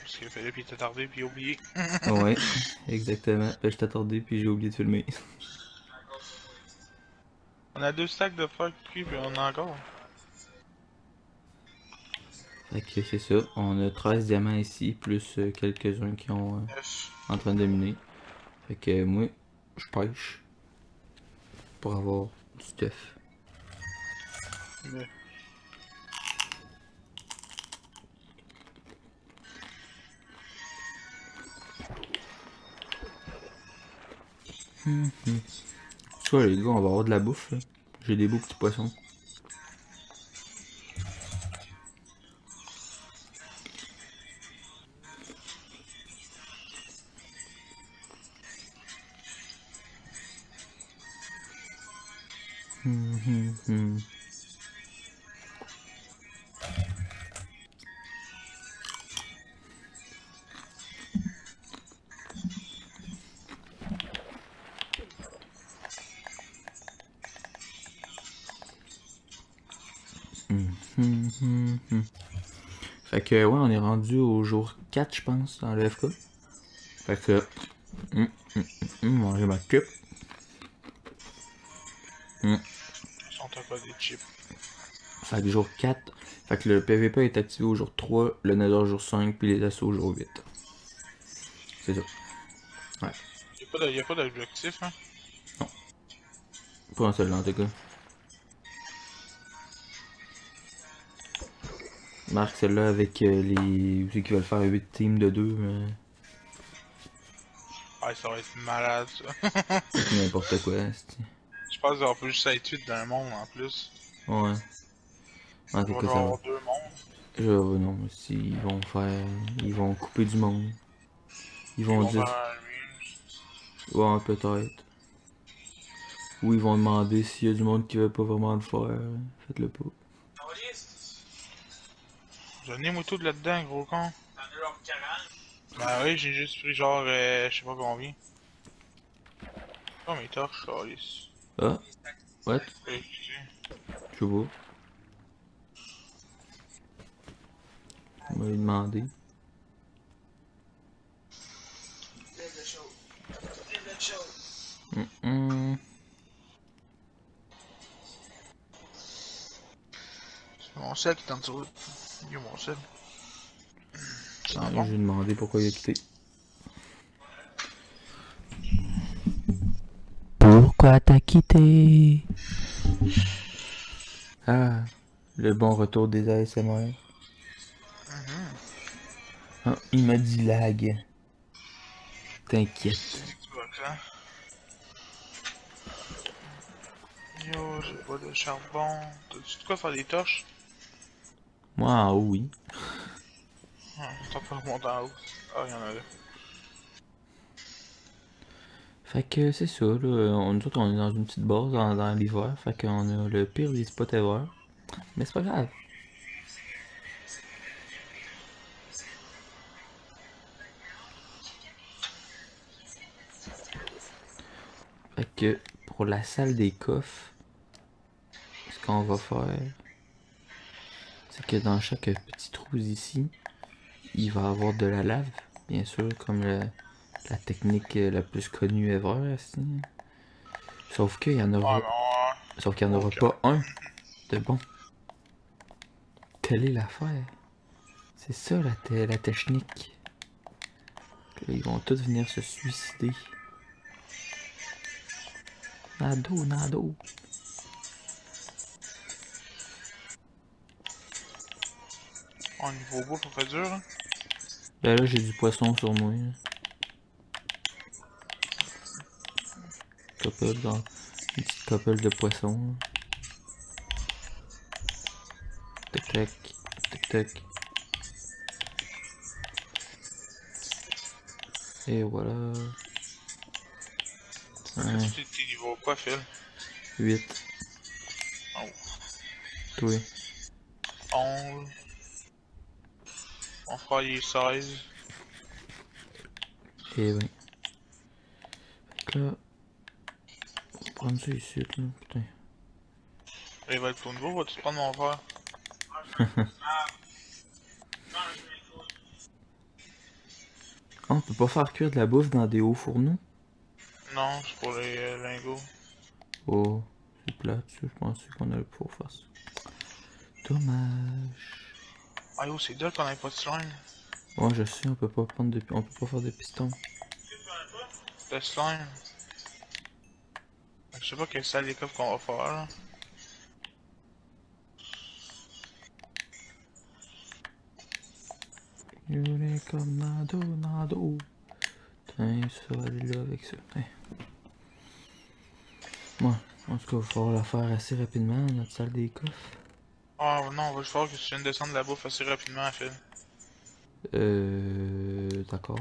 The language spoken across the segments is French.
Parce que Philippe il était tardé puis il a oublié. Ouais, exactement. Je t'ai attardé puis j'ai oublié de filmer. On a 2 stacks de fer cuit puis on en a encore. Fait que c'est ça. On a 13 diamants ici, plus quelques-uns qui ont F. en train de miner. Fait que moi, je pêche pour avoir du stuff. Mais... Soit les gars, on va avoir de la bouffe là. J'ai des beaux petits poissons. Fait que ouais, on est rendu au jour 4 je pense dans le FK. Fait que manger ma cup. Ils sont pas des chips. Fait que jour 4. Fait que le PVP est activé au jour 3, le Nether au jour 5, puis les assauts au jour 8. C'est ça. Ouais. Y'a pas d'objectif, hein. Non. Pas un seul en tout cas. Marque celle-là avec ceux qui veulent faire 8 teams de 2. Ah, ça va être malade, ça. N'importe quoi. Je pense qu'on peut juste être 8 d'un monde en plus. Ouais. En On tout va cas, devoir ça va. avoir 2 mondes. Non, si ils vont faire. Ils vont couper du monde. Ils Ils vont vont faire dire. un range. Ouais, peut-être. Ou ils vont demander s'il y a du monde qui veut pas vraiment le faire. Faites-le pas. J'en ai moto de là-dedans, gros con. Bah oui, j'ai juste pris genre, je sais pas combien. Oh, mes torches, calice. Ah, what? Excusez. Je sais pas. On m'a demandé. Hum. C'est mon sel qui est en dessous. Il est où mon sel? Ça bon? J'ai demandé pourquoi il a quitté. Pourquoi t'as quitté? Ah, le bon retour des ASMR. Ah, il m'a dit lag. T'inquiète. C'est dit que tu vas quand? Yo, j'ai pas de charbon. T'as-tu de quoi faire des torches? Moi en haut, oui. T'as pas remonter en haut. Ah, y'en a là. Fait que c'est ça, là. Nous autres, on est dans une petite base dans l'hiver. Fait qu'on a le pire des spots ever. Mais c'est pas grave. Fait que pour la salle des coffres, ce qu'on va faire, c'est que dans chaque petit trou ici, il va y avoir de la lave. Bien sûr, comme la technique la plus connue ever. Ici. Sauf qu'il y en Ouais, aura. Sauf qu'il n'y en aura ok. pas un de bon. Quelle est l'affaire? C'est ça la technique. Ils vont tous venir se suicider. Nado, nado. Au niveau bouffe, on fait dur, hein. Ben là, j'ai du poisson sur moi. Couple, genre, une petite couple de poissons. Tac tac, tac tac. Et voilà. Est-ce Ouais, que t'es niveau quoi, Phil? 8. Oh. Oui. 11. Mon frère, il est 16. Et ben. Fait que là, on va prendre ça ici, là. Putain. Il va être tout nouveau, vas-tu prendre mon frère? Ah, on peut pas faire cuire de la bouffe dans des hauts fourneaux? Non, c'est pour les lingots. Oh, c'est plate, ça. Je pensais qu'on allait pouvoir faire ça. Dommage. Ah yo, c'est dur qu'on ait pas de slime. Ouais, je sais, on peut pas prendre de... on peut pas faire de piston. De slime. Je sais pas quelle salle des coffres qu'on va faire là. Il comme Nado, Nado. Tiens, ça va aller là avec ça. Tiens. Ouais, en tout cas, il va falloir la faire assez rapidement, notre salle des coffres. Ah non, on va juste voir que tu viens de descendre la bouffe assez rapidement, Phil. D'accord.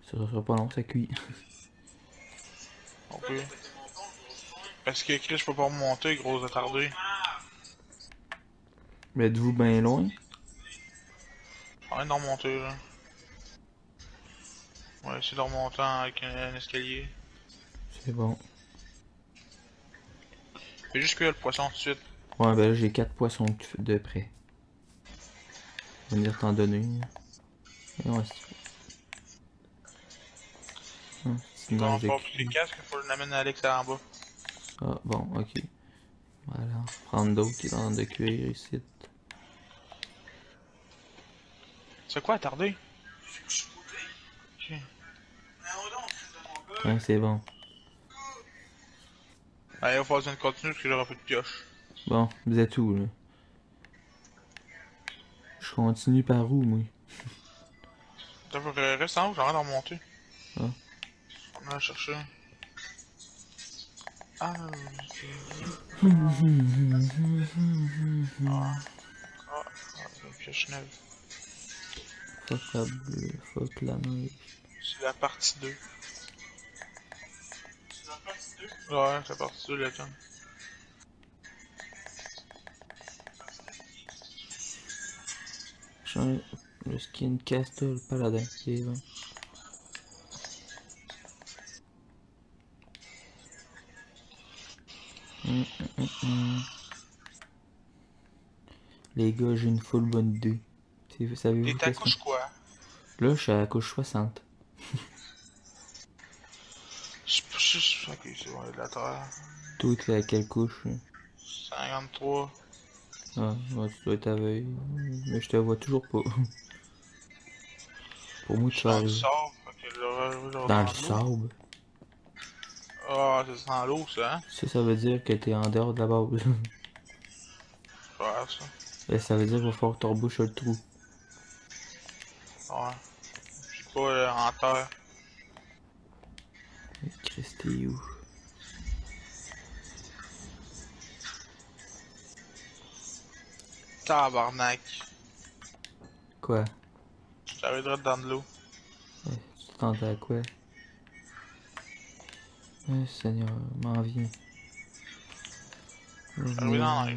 Ça sera pas long, ça cuit. On peut. Parce que Chris, je peux pas remonter, gros attardé. Mais êtes-vous bien loin? Arrête de remonter là. On va essayer de remonter avec un escalier. C'est bon. Fais juste cuire le poisson tout de suite. Ouais, ben là, j'ai 4 poissons de près. Je vais venir t'en donner. Et ouais, c'est une On va manche de faire plus les cuir. casques, il faut l'amener à Alex à en bas. Ah, bon, ok. Voilà, prendre d'autres qui sont de cuir ici. C'est quoi attardé? Ok. Ouais, c'est bon. Allez, on va faire une continue parce que j'aurai plus de pioche. Bon, vous êtes où, là? Je continue par où, moi? Reste en haut, j'arrête de remonter. Ah. On va la chercher. Ah, ah, ah, une pioche neuve. Fuck la bleue, fuck la neige. C'est la partie 2. Ouais, c'est la partie 2 la tonne. Change le skin Castle Paladin, c'est bon. Les gars, j'ai une full bonne idée. Savez-vous T'es à qu'est-ce qu'on... couche quoi? Là, je suis à la couche 60. Ok, c'est bon, il y a de la terre. Toi, t'es à quelle couche? 53. Ah, ouais, tu dois être à veille. Mais je te vois toujours pas. Pour moi, Je tu suis vas dans le arriver. sable, fait que j'aurais Dans le dans l'eau. sable. Ah, c'est dans l'eau ça, hein? Ça veut dire que t'es en dehors de la base. Ouais, ça. Et ça veut dire qu'il va falloir que tu rebouches le trou. Ouais. Je suis pas en terre. Christ, t'es où? Tabarnak. Quoi? J'arriverai dans de l'eau. Tu t'entends à quoi? Seigneur, m'en viens. J'arrive dans Viens.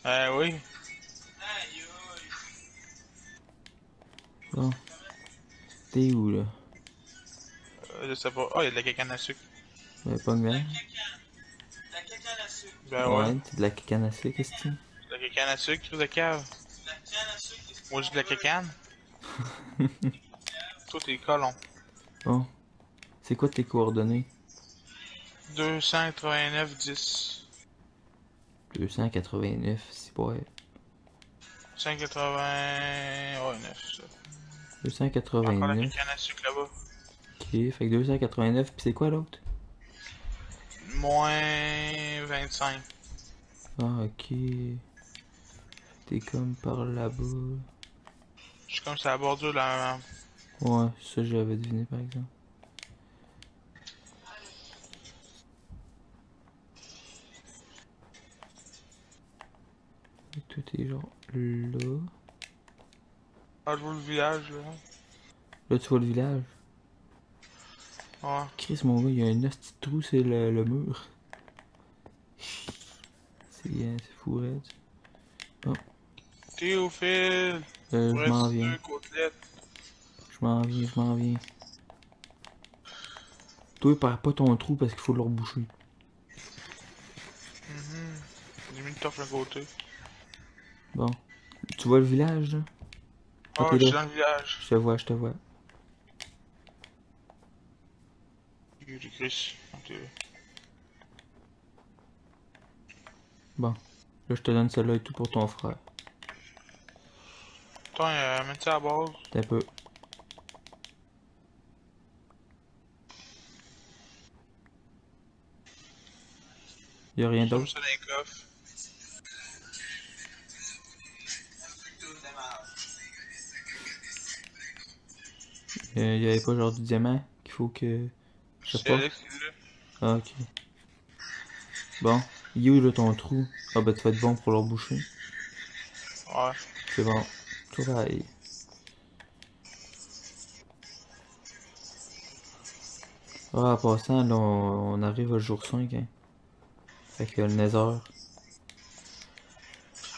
l'air. Oui. Bon, t'es où là? Je sais pas. Oh, il y a de la cacane à sucre. Pas de merde. Ben ouais. Ouais, t'es de la cacane à sucre, qu'est-ce que De la cacane à sucre, crise de cave. Moi, j'ai de la cacane. Toi, t'es colon. Bon, c'est quoi tes coordonnées? 289 10. 289, c'est pas... 589, ça. Encore la 289. cacane à sucre là-bas. Ok, fait que 289, pis c'est quoi l'autre? Moins 25. Ah, ok. T'es comme par là-bas. Je suis comme ça à la bordure de la... Ouais, ça j'avais deviné par exemple. Fait que toi t'es genre là. Ah, je vois le village, là. Là tu vois le village. Ouais. Chris mon gars, il y a un petit trou c'est le mur. C'est fou raide. Oh, Théophile! je m'en Reste viens. deux côtelettes. Je m'en viens. Toi perds pas ton trou parce qu'il faut le reboucher. J'ai mis le torche d'un côté. Bon. Tu vois le village là? Oh, Oh, t'es je suis là. dans le village. Je te vois, je te vois. Il est Chris. Ok. Bon. Là, je te donne celle-là et tout pour ton frère. Attends, mets-tu à la base. T'as un peu. Y'a rien Je mets d'autre? ça dans les coffres. Y'avait pas genre du diamant qu'il faut que je C'est porte? Alex qui est là. Ah, ok. Bon. Il est où là ton trou? Ah, bah, tu vas être bon pour leur boucher. Ouais. C'est bon. Travail. Ah, en passant, là, on arrive au jour 5, hein. Fait que le Nether.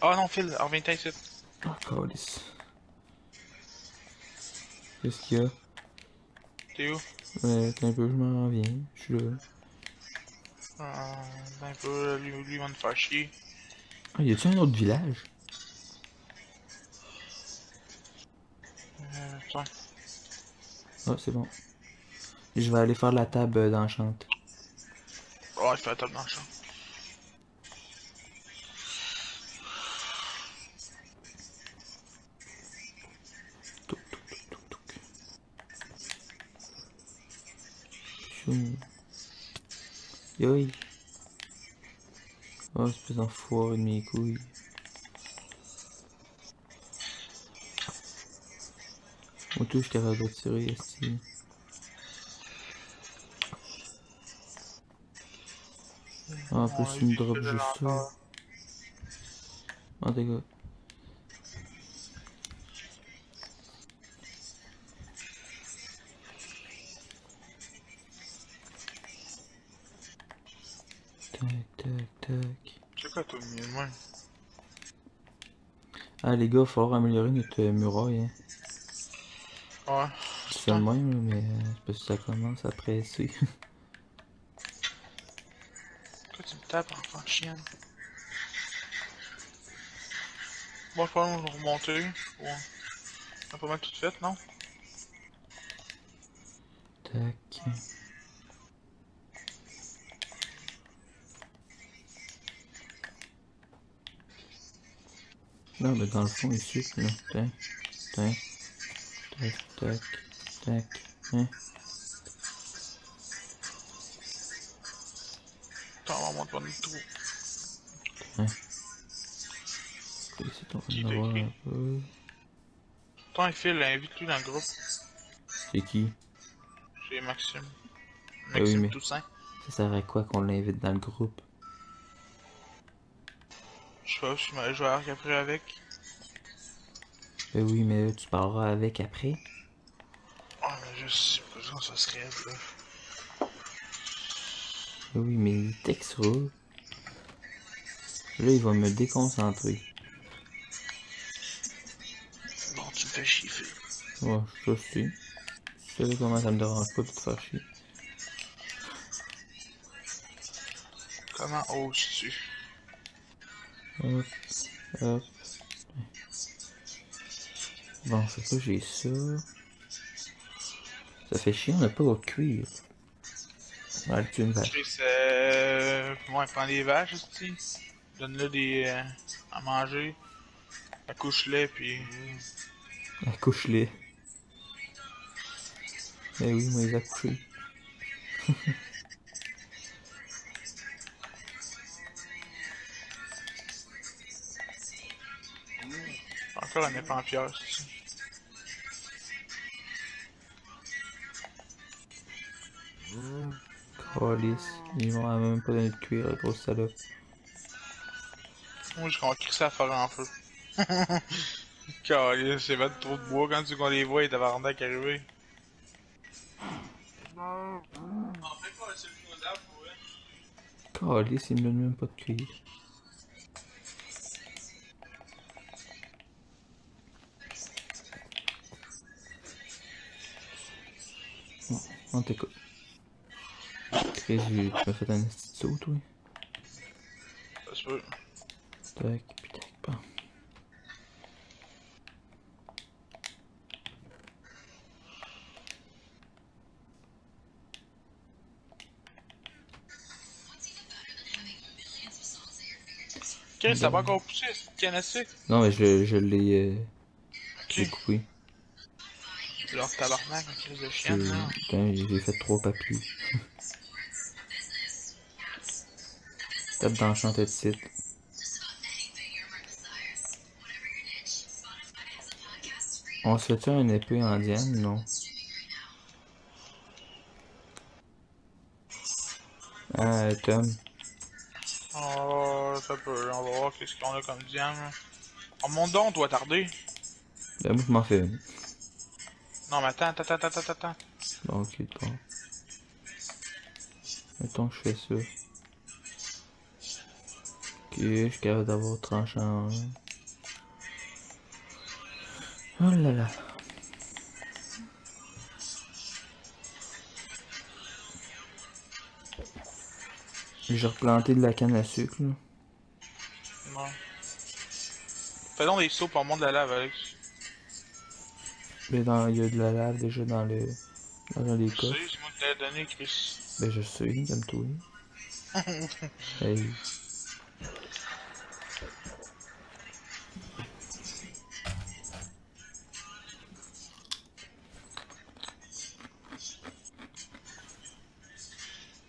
Ah non, Phil, reviens-t'en ici. Ah, calice. Qu'est-ce qu'il y a? T'es où? T'as un peu, je m'en viens. Je suis là. Un peu, lui va me faire chier. Ah, y a-tu un autre village? Attends. Ah, c'est bon. Je vais aller faire la table d'enchante. Ouais, il fait la table dans le champ. Touc, touc, touc, touc, touc. Piou. Yoï. Oh, espèce d'enfoiré de mes couilles. Moi, tout, je suis capable de tirer, esti. Ah, en On plus, a il me vu drop que de juste ça. l'enfer. Ah, dégâts. Tac, tac, tac. C'est quoi toi, mieux de même? Ah, les gars, il va falloir améliorer notre muraille, hein. Ouais, Je dis ça de attends. même, là, mais c'est parce que ça commence à presser. Pourquoi tu me tapes, enfant de chienne? Bon, je pense qu'on va remonter. Ouais. On a pas mal tout fait, non? Tac. Non, mais dans le fond, ici, là. Tac, tac, tac, tac, tac. Hein? Attends, on va remonter pas notre trou. Hein? Ici, on va Qui en t'a avoir écrit? un peu. Attends, Phil, invite-lui dans le groupe. C'est qui? C'est Maxime. Eh oui, Maxime mais Toussaint. ça sert à quoi qu'on l'invite dans le groupe? Je sais pas, je vais jouer après avec. Eh oui, mais là, tu parleras avec après. Ah, mais je sais pas quand ça serait, là. Eh oui, mais il textera. Là, il va me déconcentrer. Bon, tu me fais chier, Phil. Ouais, ça sais. Tu savais comment ça me dérange pas de te faire chier. Comment oses-tu? Hop, hop. Bon, fait que là, j'ai ça. Ça fait chier, on n'a pas d'autre cuir. Ouais, tu une vache. Chris, ouais, prends des vaches, aussi. Donne-le des, à manger. Accouche-les, puis... Accouche-les. Eh oui, moi, les accoucher. Encore un épée en pierre, c'est ça. Calice. Ils m'ont même pas donné de cuir, la grosse salope. Moi, je compris ça à faire en feu. Caliste, j'ai fait trop de bois quand tu qu'on les voit, et tabarnak arriver. En fait, pas c'est le faisable pour eux. Calice, ils me donnent même pas de cuir. Bon, en tout cas. Chris, tu m'as fait un petit saut, toi. Ça se peut. Tac, puis tac, bon. Chris, ça va encore pousser, cette canne à sucre? Non, mais je l'ai Ok. coupé. Genre tabarnak, une crise de J'ai chienne, là. putain, j'ai fait 3 papiers. Tape dans le champ de titre. On se fait une épée indienne, non? Ah, Tom. Oh, ça peut, on va voir qu'est-ce qu'on a comme diamant. Oh mon don doit tarder. Ben, moi, je m'en fais une. Non, mais attends. Bon, ok, bon. Mettons que je fais ça. Ok, je suis capable d'avoir tranchant. Oh là là. J'ai replanté de la canne à sucre, là. Non. Fais donc des sauts pour monter de la lave, Alex. Mais il y a de la lave déjà dans les Je sais, coffres. c'est moi qui t'ai donné, Chris. Ben, je sais, comme toi. Hey.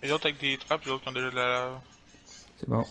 Les autres avec des trappes, les autres qui ont déjà de la lave. C'est bon.